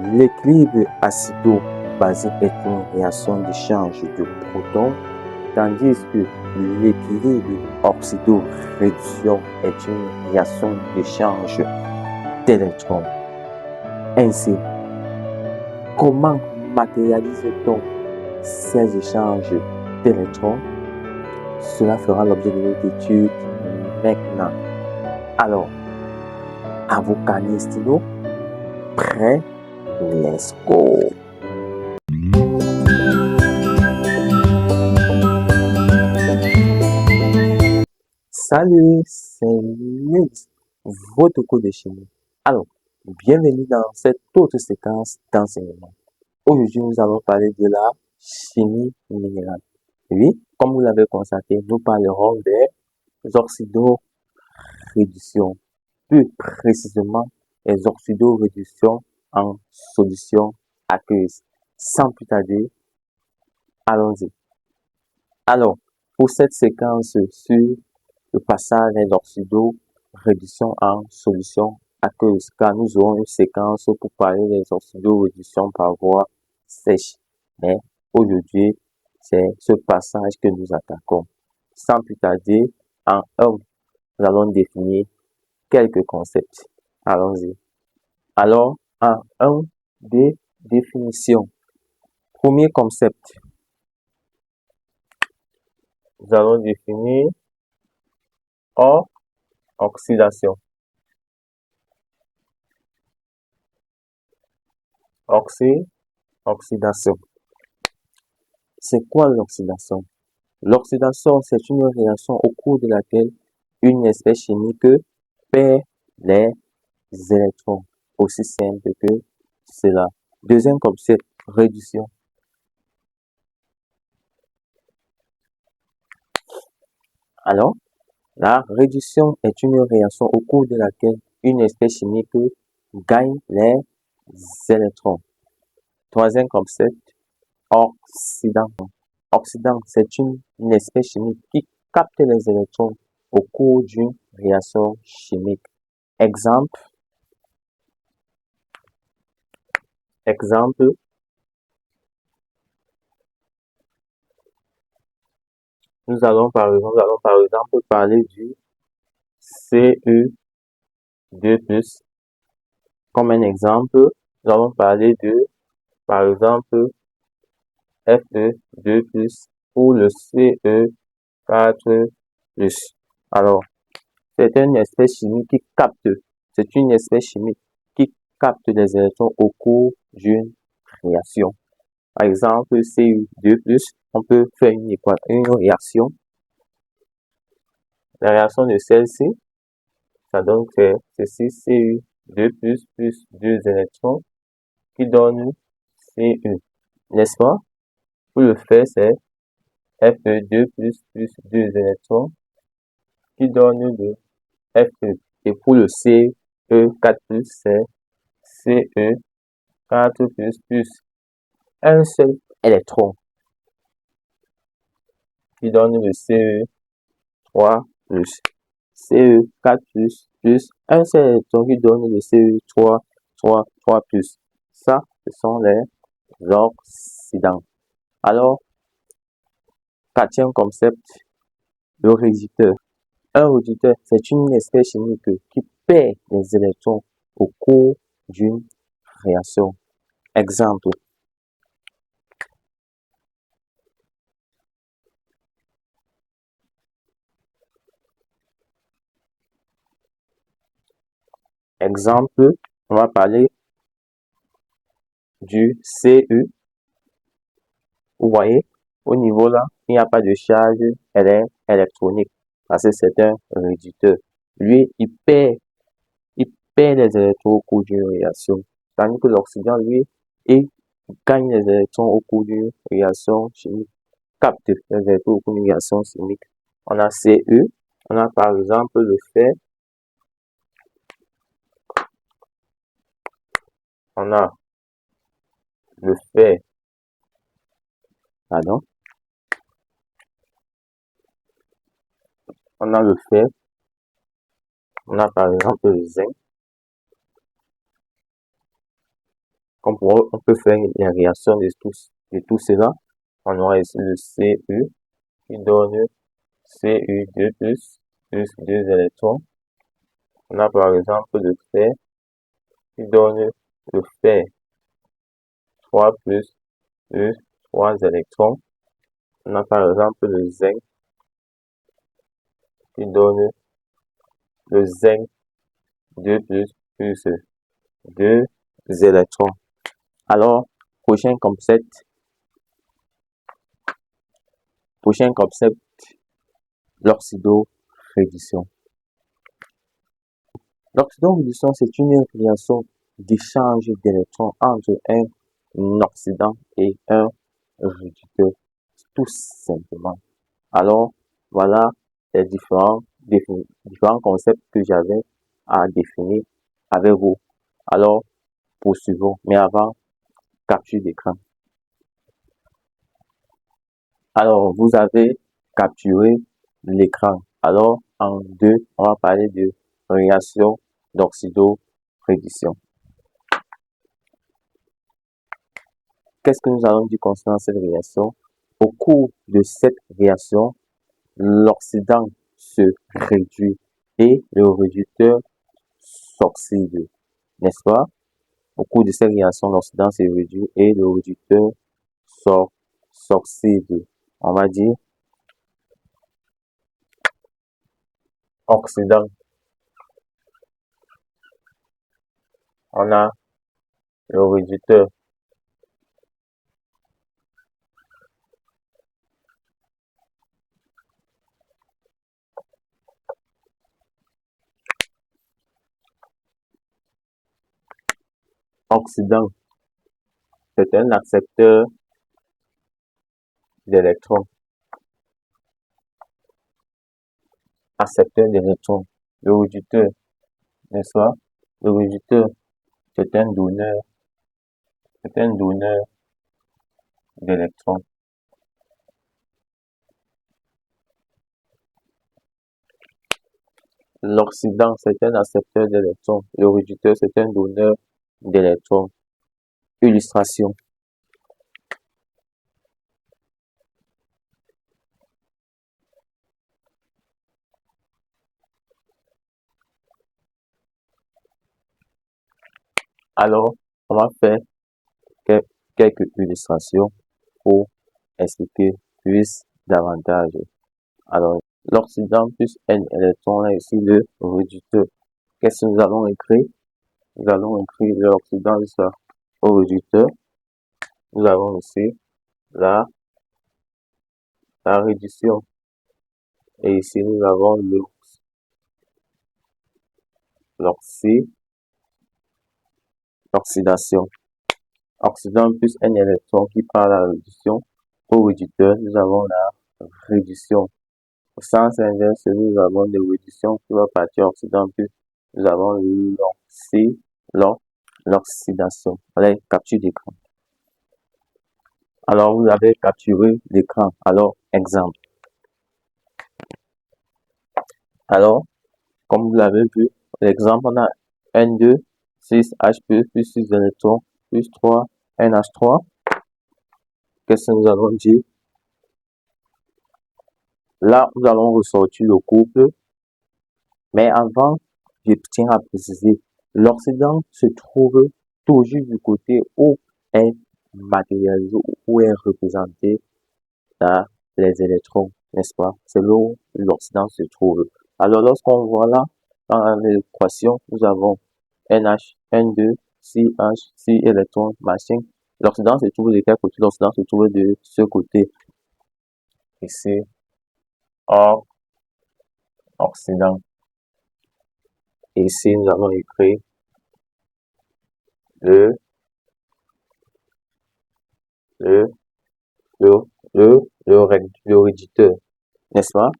L'équilibre acido-basique est une réaction d'échange de protons, tandis que l'équilibre oxydo-réduction est une réaction d'échange d'électrons. Ainsi, comment matérialise-t-on ces échanges d'électrons? Cela fera l'objet de notre étude maintenant. Alors, à vos carnets stylos, prêts? Let's go! Salut, c'est Nils, votre cours de chimie. Alors, bienvenue dans cette autre séquence d'enseignement. Aujourd'hui, nous allons parler de la chimie minérale. Oui, comme vous l'avez constaté, nous parlerons des oxydoréductions, plus précisément les oxydoréductions en solution aqueuse. Sans plus tarder, allons-y. Alors, pour cette séquence sur le passage des oxydoréductions en solution aqueuse, car nous aurons une séquence pour parler des oxydoréductions par voie sèche. Mais aujourd'hui, c'est ce passage que nous attaquons. Sans plus tarder, en 1, nous allons définir quelques concepts. Allons-y. Alors, en 1, des définitions. Premier concept, nous allons définir oxydation. Oxydation. C'est quoi l'oxydation? L'oxydation, c'est une réaction au cours de laquelle une espèce chimique perd les électrons. Aussi simple que cela. Deuxième concept, réduction. Alors, la réduction est une réaction au cours de laquelle une espèce chimique gagne les électrons. Troisième concept, oxydant. Oxydant, c'est une espèce chimique qui capte les électrons au cours d'une réaction chimique. Exemple, nous allons par exemple parler du Cu2+. Comme un exemple, nous allons parler de, par exemple, Fe2+ ou le Ce4+. Alors, c'est une espèce chimique qui capte les électrons au cours d'une réaction. Par exemple, Cu2+, on peut faire une réaction. La réaction de celle-ci, ça donne que ceci Cu2+ plus 2 électrons qui donne Cu. N'est-ce pas? Pour le faire, c'est Fe2+ plus 2 électrons qui donne le Fe. Et pour le Ce4+, c'est Ce4+ plus un seul électron qui donne le Ce3+. Ce4+, plus un seul électron qui donne le Ce3+. Ça, ce sont les oxydants. Alors, quatrième concept, le réducteur. Un réducteur, c'est une espèce chimique qui perd les électrons au cours d'une réaction. Exemple, on va parler du Cu. Vous voyez, au niveau là, il n'y a pas de charge électronique parce que c'est un réducteur. Lui, il perd les électrons au cours d'une réaction. Tandis que l'oxydant, lui, il gagne les électrons au cours d'une réaction chimique. Capte les électrons au cours d'une réaction chimique. On a Cu, on a par exemple le fer, on a le fer, pardon, on a le fer, on a par exemple le zinc, on peut faire les réactions de tout cela. On aura ici le Cu qui donne Cu2 plus 2 électrons. On a par exemple le fer qui donne le fer 3 plus 3 électrons. On a par exemple le zinc qui donne le zinc 2 plus 2 électrons. Alors, prochain concept, l'oxydoréduction. L'oxydoréduction, c'est une réaction d'échange d'électrons entre un oxydant et un réducteur, tout simplement. Alors, voilà les différents concepts que j'avais à définir avec vous. Alors, poursuivons. Mais avant, capture d'écran. Alors, vous avez capturé l'écran. Alors, en deux, on va parler de réaction d'oxydoréduction. Qu'est-ce que nous allons dire concernant cette réaction? Au cours de cette réaction, l'oxydant se réduit et le réducteur s'oxyde, n'est-ce pas? Au cours de cette réaction, l'oxydant se réduit et le réducteur s'oxyde. On va dire oxydant. On a le réducteur. Oxydant, c'est un accepteur d'électrons. Accepteur d'électrons. Le réducteur, n'est-ce pas? Le réducteur, c'est un donneur d'électrons. L'oxydant, c'est un accepteur d'électrons. Le réducteur, c'est un donneur d'électrons. Illustration. Alors, on va faire quelques illustrations pour expliquer plus davantage. Alors, l'oxydant plus N électrons, là ici le réducteur. Qu'est-ce que nous allons écrire? Nous allons écrire l'oxydant au réducteur. Nous avons ici la réduction. Et ici, nous avons l'oxydation. Oxydant plus N électrons qui part la réduction au réducteur. Nous avons la réduction. Au sens inverse, nous avons des réductions qui vont partir oxydant plus. Nous avons l'oxydation. Allez, capture d'écran. Alors, vous avez capturé l'écran. Alors, exemple. Alors, comme vous l'avez vu, l'exemple, on a N2, 6H plus 6 électrons, plus 3 NH3. Qu'est-ce que nous allons dire? Là, nous allons ressortir le couple. Mais avant, je tiens à préciser, l'oxydant se trouve toujours du côté où est matérialisé, où est représenté les électrons, n'est-ce pas? C'est là où l'oxydant se trouve. Alors, lorsqu'on voit là, dans l'équation, nous avons NH, N2, CH, 6 électrons, machin. L'oxydant se trouve de quel côté? L'oxydant se trouve de ce côté. Ici, or, oxydant. Et ici, nous allons écrire le réducteur, n'est-ce pas?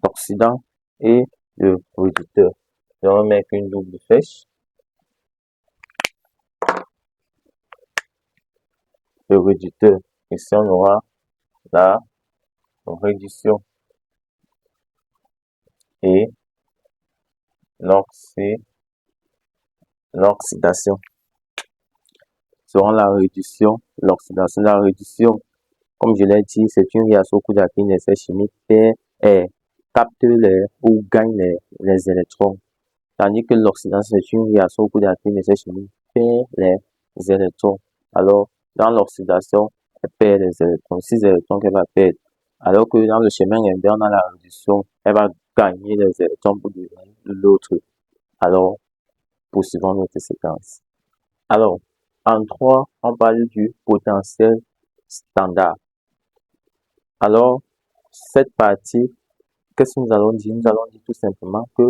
L'oxydant et le réducteur. Je vais mettre une double flèche. Le réducteur. Ici, on aura la réduction et l'oxydation. seront la réduction, l'oxydation. La réduction, comme je l'ai dit, c'est une réaction au cours de laquelle une essai chimique capte ou gagne les électrons. Tandis que l'oxydation, c'est une réaction au cours de laquelle une essai chimique perd les électrons. Alors, dans l'oxydation, elle perd les électrons, 6 électrons qu'elle va perdre. Alors que dans le chemin inverse, dans la réduction, elle va gagner les électrons pour devenir l'autre. Alors, poursuivons notre séquence. Alors, en 3, on parle du potentiel standard. Alors, cette partie, qu'est-ce que nous allons dire? Nous allons dire tout simplement que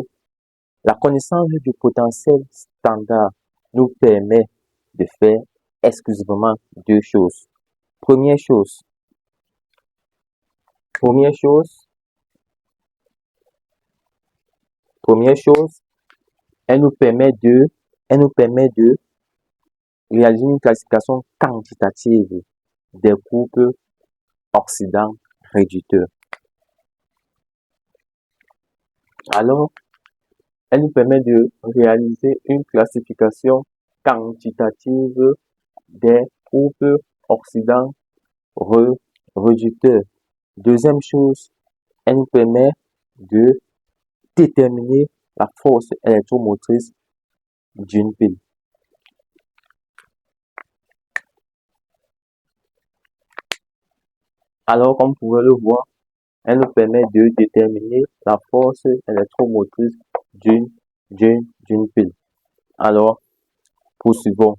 la connaissance du potentiel standard nous permet de faire exclusivement deux choses. Première chose, elle nous permet de réaliser une classification quantitative des groupes oxydants réducteurs. Alors, elle nous permet de réaliser une classification quantitative des groupes oxydants réducteurs. Deuxième chose, elle nous permet de déterminer la force électromotrice d'une pile. Alors, comme vous pouvez le voir, elle nous permet de déterminer la force électromotrice d'une pile. Alors, poursuivons.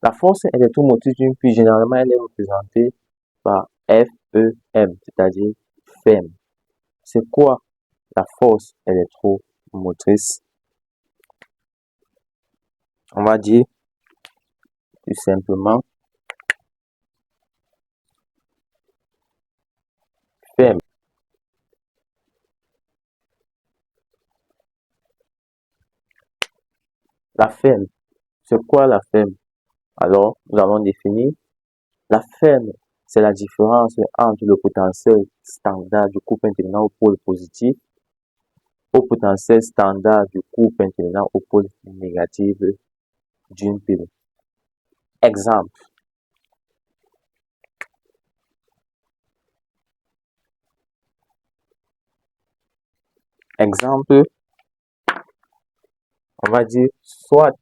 La force électromotrice d'une pile, généralement, elle est représentée par FEM, c'est-à-dire FEM. C'est quoi la force électromotrice? On va dire tout simplement FEM. La FEM, c'est quoi la FEM? Alors, nous allons définir. La FEM, c'est la différence entre le potentiel standard du couple intervenant au pôle positif au potentiel standard du couple intervenant au pôle négatif d'une pile. Exemple. Exemple, on va dire soit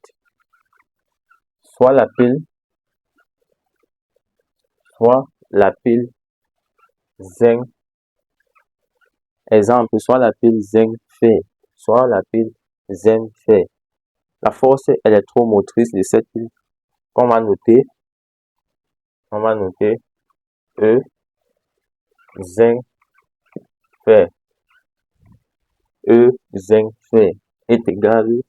la pile zinc. Exemple, soit la pile zinc fer, soit la pile zinc fer. La force électromotrice de cette pile, on va noter E zinc fer. E zinc fer est égal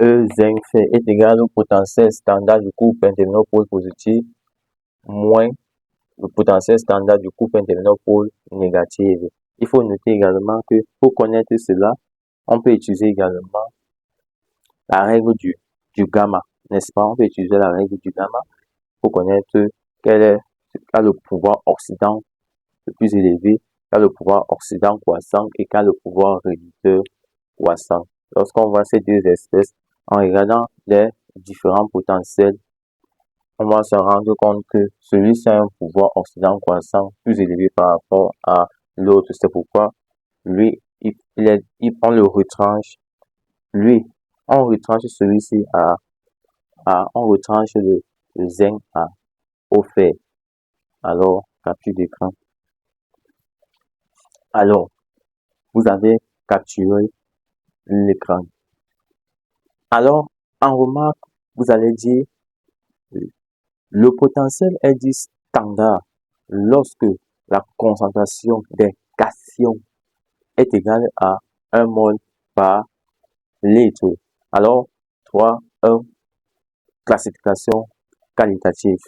E zinc fer est égal au potentiel standard du couple intervenant au pôle positif moins le potentiel standard du couple intervenant au pôle négatif. Il faut noter également que pour connaître cela, on peut utiliser également la règle du gamma, n'est-ce pas? On peut utiliser la règle du gamma pour connaître quel a le pouvoir oxydant le plus élevé, quel a le pouvoir oxydant croissant et quel a le pouvoir réducteur croissant. Lorsqu'on voit ces deux espèces, en regardant les différents potentiels, on va se rendre compte que celui-ci a un pouvoir oxydant croissant plus élevé par rapport à l'autre. C'est pourquoi lui, on le retranche. Lui, on retranche celui-ci on retranche le zinc au fer. Alors, capture d'écran. Alors, vous avez capturé l'écran. Alors, en remarque, vous allez dire le potentiel est dit standard lorsque la concentration des cations est égale à 1 mol par litre. Alors, 3, 1, classification qualitative.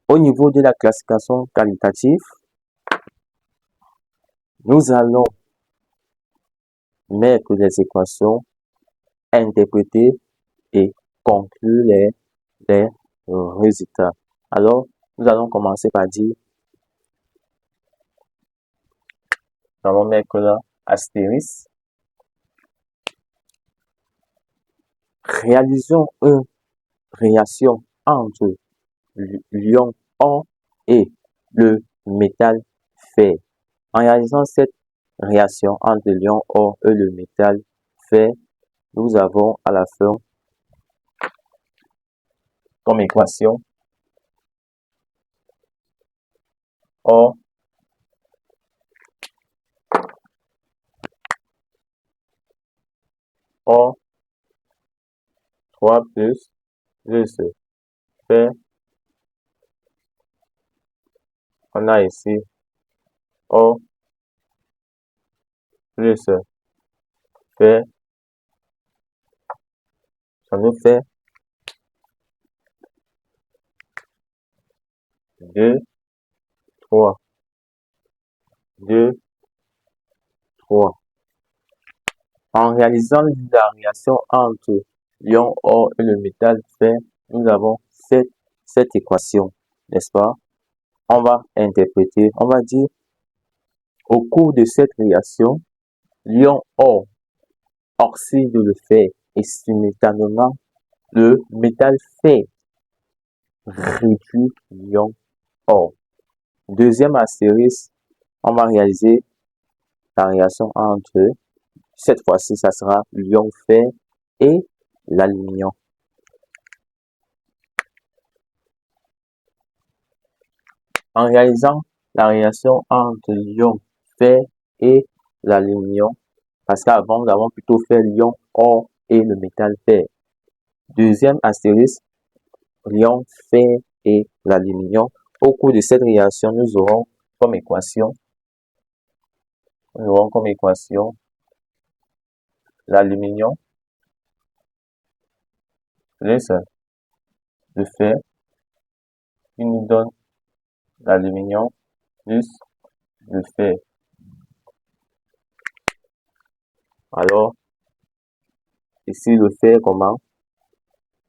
Au niveau de la classification qualitative, Nous allons mettre les équations, interpréter et conclure les résultats. Alors, nous allons commencer par dire, nous allons mettre là astérisque. Réalisons une réaction entre l'ion or et le métal fer. En réalisant cette réaction entre l'ion or et le métal fer, nous avons à la fin comme équation or or 3 plus fer. On a ici or plus fer. Ça nous fait 2, 3. 2, 3. En réalisant la réaction entre l'ion or et le métal fer, nous avons cette équation, n'est-ce pas? On va interpréter, on va dire, au cours de cette réaction, l'ion or oxyde le fer et simultanément, le métal fer réduit l'ion or. Deuxième astérisque, on va réaliser la réaction entre, cette fois-ci, ça sera l'ion fer et l'aluminium. En réalisant la réaction entre l'ion fer et l'aluminium, parce qu'avant, nous avons plutôt fait l'ion or et le métal fer. Deuxième astérisque, l'ion fer et l'aluminium. Au cours de cette réaction, nous aurons comme équation l'aluminium plus le fer qui nous donne l'aluminium plus le fer. Alors, ici le fer comment?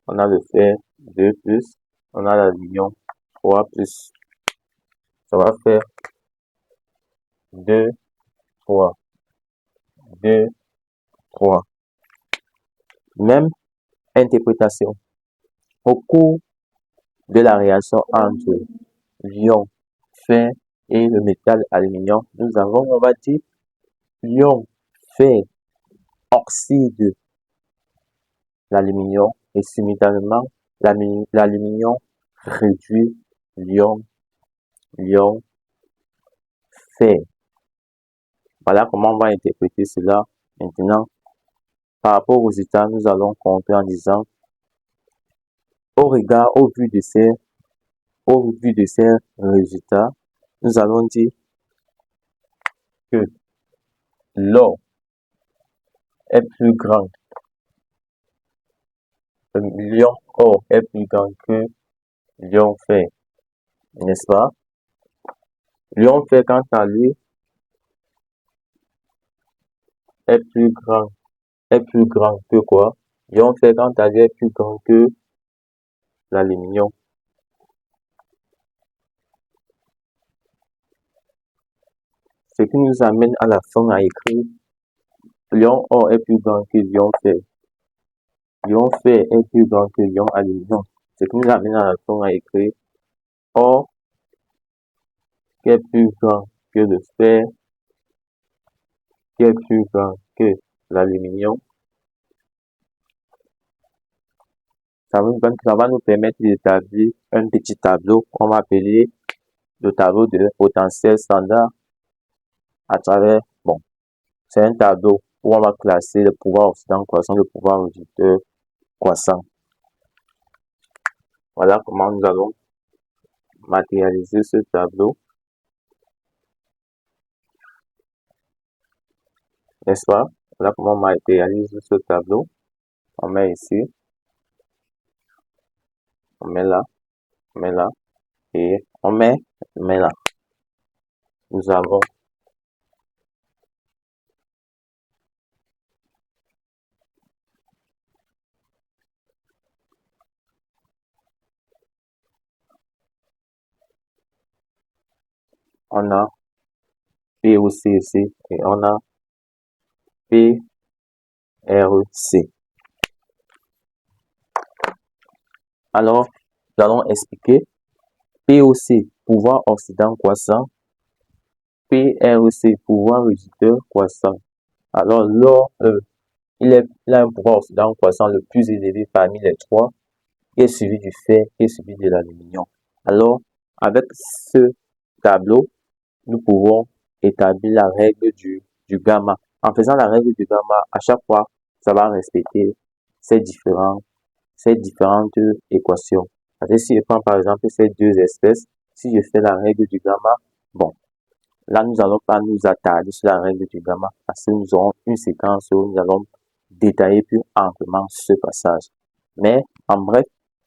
On a le fer 2 plus, on a l'aluminium 3 plus. Ça va faire 2, 3. 2, 3. Même interprétation. Au cours de la réaction entre l'ion fer et le métal aluminium, nous avons, on va dire, l'ion fer oxyde l'aluminium et simultanément, l'aluminium réduit l'ion fer. Voilà comment on va interpréter cela. Maintenant, par rapport aux résultats, nous allons compter en disant, au vu de ces résultats, nous allons dire que l'or est plus grand, l'ion or est plus grand que l'ion fer, n'est-ce pas? L'ion fer, quant à lui, est plus grand que quoi? L'ion fer, quant à lui, est plus grand que l'aluminium. Ce qui nous amène à la fin à écrire l'ion or est plus grand que l'ion fer. L'ion fer est plus grand que l'ion aluminium. Ce qui nous amène à la fin à écrire or qui est plus grand que le fer, qui est plus grand que l'aluminium. Ça va nous permettre d'établir un petit tableau qu'on va appeler le tableau de potentiel standard à travers, c'est un tableau où on va classer le pouvoir oxydant croissant, le pouvoir réducteur croissant. Voilà comment nous allons matérialiser ce tableau, n'est-ce pas? Voilà comment on matérialise ce tableau. On met ici, on met là, et on met là. Nous avons on a POC ici et on a PRC. Alors, nous allons expliquer POC, pouvoir oxydant croissant, PRC, pouvoir réducteur croissant. Alors, il a un pouvoir oxydant croissant le plus élevé parmi les trois, qui est suivi du fer et suivi de l'aluminium. Alors, avec ce tableau, nous pouvons établir la règle du gamma. En faisant la règle du gamma, à chaque fois, ça va respecter ces différentes équations. Si je prends par exemple ces deux espèces, si je fais la règle du gamma, bon, là, nous allons pas nous attarder sur la règle du gamma parce que nous aurons une séquence où nous allons détailler plus amplement ce passage. Mais, en bref,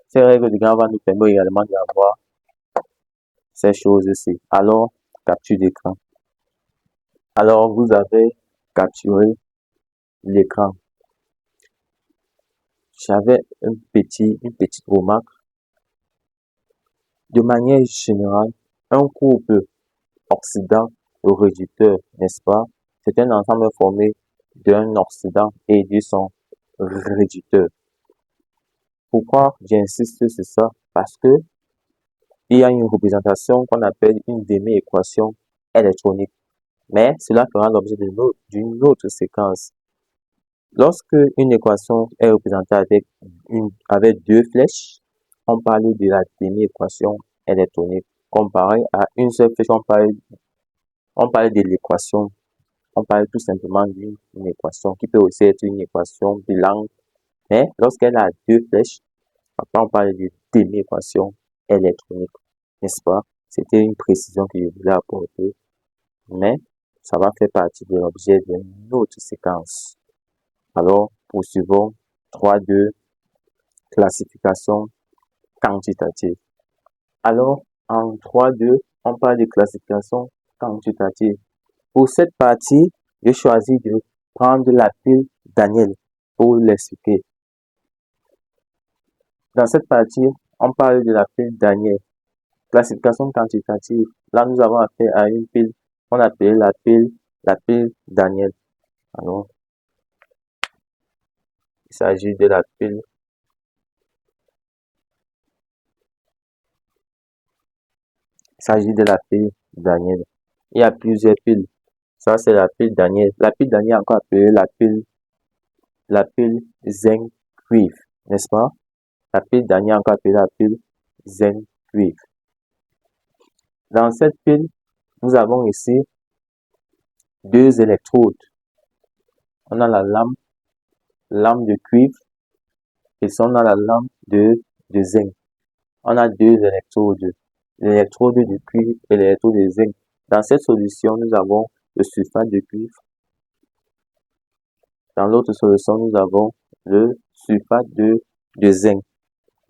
ces règles du gamma nous permettent également d'avoir ces choses-ci. Alors, capture d'écran. Alors, vous avez capturé l'écran. J'avais une petite remarque. De manière générale, un couple oxydant-réducteur, n'est-ce pas? C'est un ensemble formé d'un oxydant et de son réducteur. Pourquoi j'insiste sur ça? Parce que il y a une représentation qu'on appelle une demi-équation électronique. Mais cela fera l'objet d'une autre séquence. Lorsque une équation est représentée avec deux flèches, on parle de la demi-équation électronique. Comparé à une seule flèche, on parle de l'équation. On parle tout simplement d'une équation qui peut aussi être une équation bilangue. Mais lorsqu'elle a deux flèches, on parle de demi-équation électronique. N'est-ce pas? C'était une précision que je voulais apporter. Mais ça va faire partie de l'objet d'une autre séquence. Alors, poursuivons 3.2, classification quantitative. Alors, en 3.2, on parle de classification quantitative. Pour cette partie, j'ai choisi de prendre la pile Daniel pour l'expliquer. Dans cette partie, on parle de la pile Daniel. Classification quantitative. Là, nous avons affaire à une pile qu'on appelle la pile Daniel. Alors, il s'agit de la pile Daniel. Il y a plusieurs piles. Ça, c'est la pile Daniel. La pile Daniel est encore appelée la pile zinc cuivre, n'est-ce pas? La pile Daniel est encore appelée la pile zinc cuivre. Dans cette pile, nous avons ici deux électrodes. On a la lame de cuivre et on a la lame de zinc. On a deux électrodes, l'électrode de cuivre et l'électrode de zinc. Dans cette solution, nous avons le sulfate de cuivre. Dans l'autre solution, nous avons le sulfate de zinc.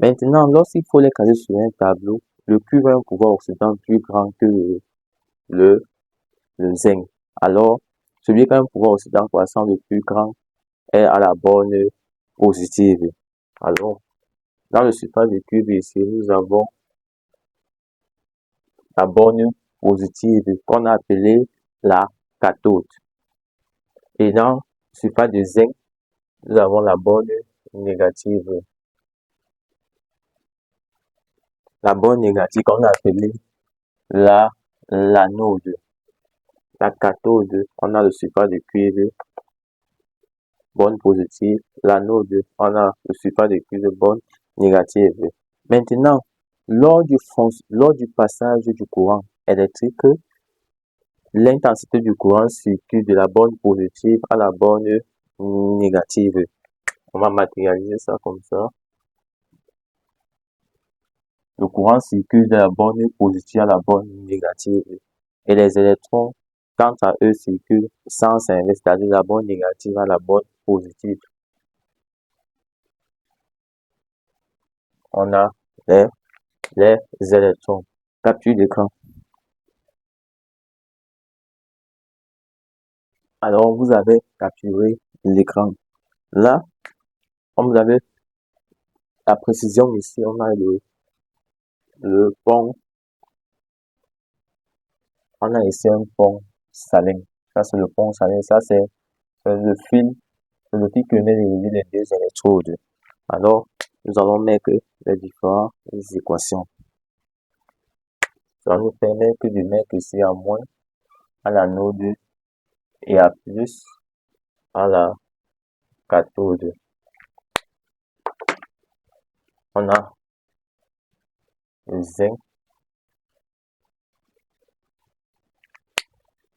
Maintenant, lorsqu'il faut les caser sur un tableau, le cuivre a un pouvoir oxydant plus grand que le zinc. Alors, celui qui a un pouvoir oxydant croissant le plus grand est à la borne positive. Alors, dans le sulfate de cuivre ici, nous avons la borne positive qu'on a appelée la cathode. Et dans le sulfate de zinc, nous avons la borne négative. La borne négative qu'on a appelée l'anode. La cathode, on a le sulfate de cuivre, borne positive. L'anode, on a le sulfate de cuivre, borne négative. Maintenant, lors du passage du courant électrique, l'intensité du courant circule de la borne positive à la borne négative. On va matérialiser ça comme ça. Le courant circule de la borne positive à la borne négative. Et les électrons, quant à eux, circulent sans inverse, c'est-à-dire la borne négative à la borne positive. On a les électrons. Capture d'écran. Alors, vous avez capturé l'écran. Là, comme vous avez la précision ici, on a le pont On a ici un pont salin. Ça, c'est le pont salin. Ça, c'est le fil qui permet de relier les deux électrodes. Alors, nous allons mettre les différentes équations. Ça nous permet que de mettre ici à moins, à l'anode et à plus, à la cathode. On a le zinc,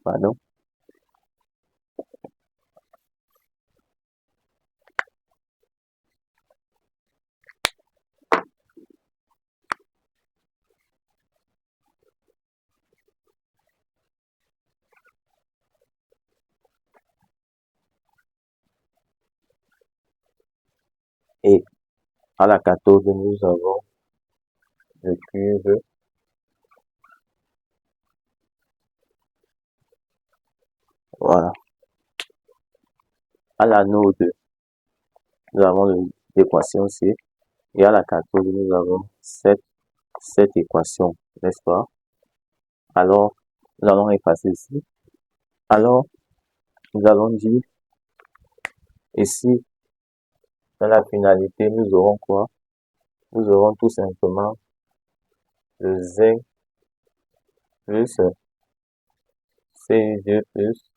pardon, et à la cathode, nous avons le cuivre, voilà. À l'anode, nous avons l'équation C, et à la cathode, nous avons cette équation, n'est-ce pas? Alors, nous allons effacer ici. Alors, nous allons dire ici, dans la finalité, nous aurons quoi? Nous aurons tout simplement le zinc plus Cu2 plus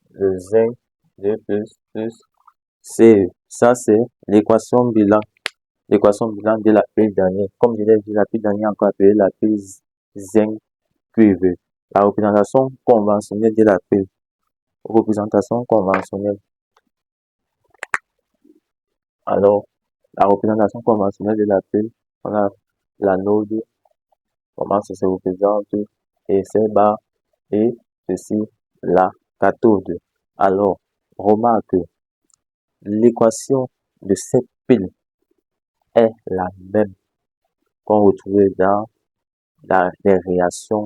le zinc 2 plus Cu. Ça, c'est l'équation bilan. L'équation bilan de la pile dernière. Comme je l'ai dit, la pile dernière encore appelée la pile zinc cuivre. La représentation conventionnelle de la pile. Représentation conventionnelle. Alors, la représentation conventionnelle de la pile, on a l'anode, comment ça se représente, et c'est bas, et ceci, la cathode. Alors, remarque, l'équation de cette pile est la même qu'on retrouve dans les réactions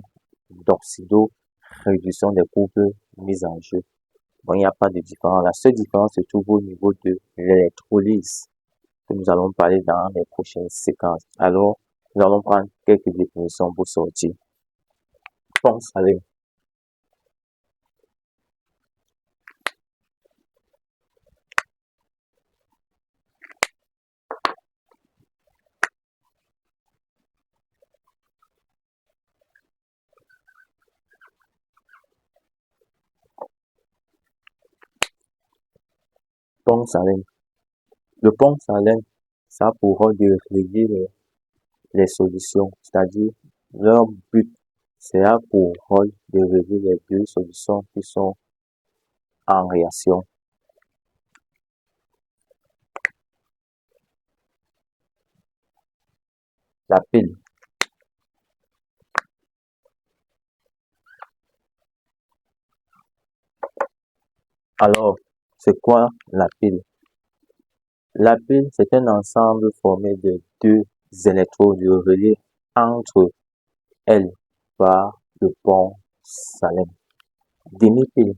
d'oxydo-réduction des groupes mises en jeu. Bon, il n'y a pas de différence. La seule différence se trouve au niveau de l'électrolyse que nous allons parler dans les prochaines séquences. Alors, nous allons prendre quelques définitions pour sortir. Pont salin. Pont salin. Le pont salin, ça a pour rôle de relier les solutions, c'est-à-dire leur but, c'est pour rôle de relier les deux solutions qui sont en réaction. La pile. Alors, c'est quoi la pile? La pile, c'est un ensemble formé de deux électrodes reliés entre elles par le pont salin. Demi-pile.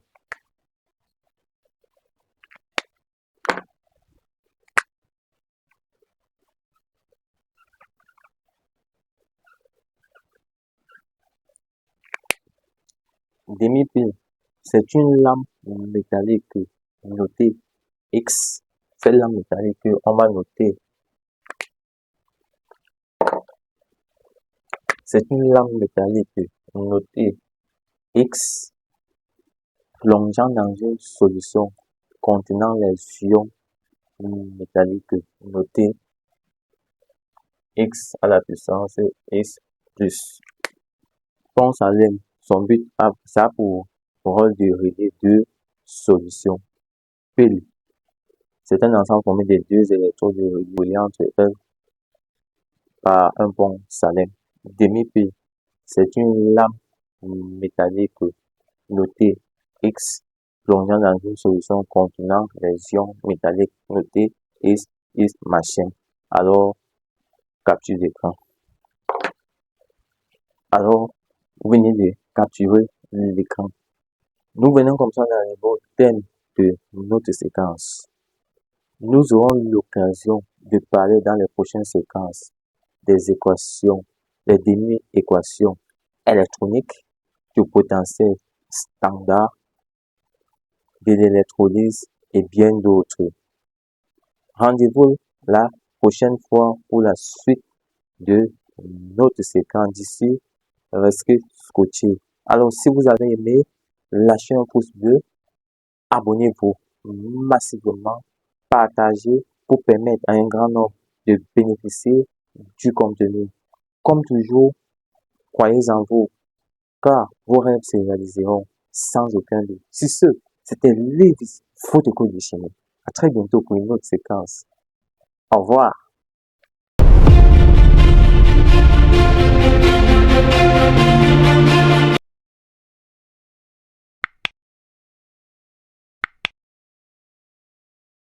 Demi-pile, c'est une lampe métallique notée X. Cette lampe métallique, on va noter. C'est une lampe métallique notée X plongeant dans une solution contenant les ions métalliques notés X à la puissance X plus. Pont salin, son but, ça a pour rôle de relier deux solutions. Pile, c'est un ensemble formé de deux électrodes reliés entre elles par un pont salin. Demi-pile, c'est une lampe métallique notée X plongeant dans une solution contenant les ions métalliques notés X, X machin. Alors, capture d'écran. Alors, vous venez de capturer l'écran. Nous venons comme ça dans le thème de notre séquence. Nous aurons l'occasion de parler dans les prochaines séquences des équations, des demi-équations électroniques, de potentiel standard de l'électrolyse et bien d'autres. Rendez-vous la prochaine fois pour la suite de notre séquence. D'ici, restez scotchés. Alors, si vous avez aimé, lâchez un pouce bleu, abonnez-vous massivement, partagez pour permettre à un grand nombre de bénéficier du contenu. Comme toujours, croyez en vous, car vos rêves se réaliseront sans aucun doute. Si ce, c'était Lévis, photocode de chimie. À très bientôt pour une autre séquence. Au revoir.